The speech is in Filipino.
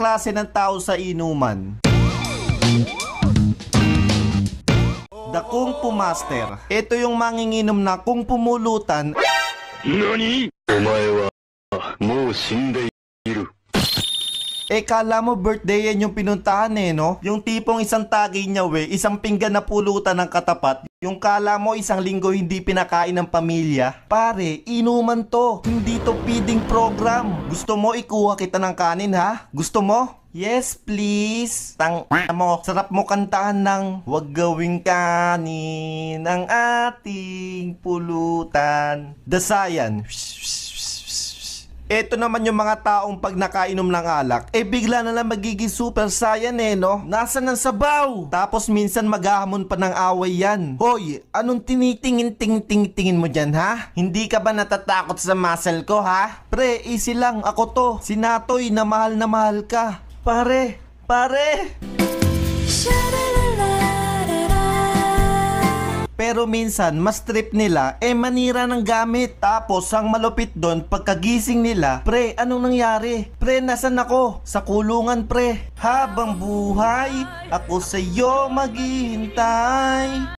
klase ng tao sa inuman. The Kung Fu Master. Ito yung manginginom na kung pumulutan. NANI? Omae wa mou shindeiru. Kala mo birthday yan yung pinuntahan no? Yung tipong isang tagay niya isang pinggan na pulutan ng katapat. Yung kala mo isang linggo hindi pinakain ng pamilya. Pare, inuman to. Hindi to feeding program. Gusto mo ikuha kita ng kanin ha? Gusto mo? Yes, please. Mo, sarap mo kantahan ng wag gawing kanin ang ating pulutan. Dasayan. Ito naman yung mga taong pag nakainom ng alak, bigla na lang magiging super saiyan no? Nasaan ang sabaw? Tapos minsan maghahamon pa ng away yan. Hoy, anong tinitingin mo dyan ha? Hindi ka ba natatakot sa muscle ko ha? Pre, easy lang, ako to. Si Natoy na mahal ka. Pare. Pero minsan, mas trip nila, manira ng gamit. Tapos, ang malupit doon, pagkagising nila, pre, anong nangyari? Pre, nasan ako? Sa kulungan, pre. Habang buhay, ako sa'yo maghihintay.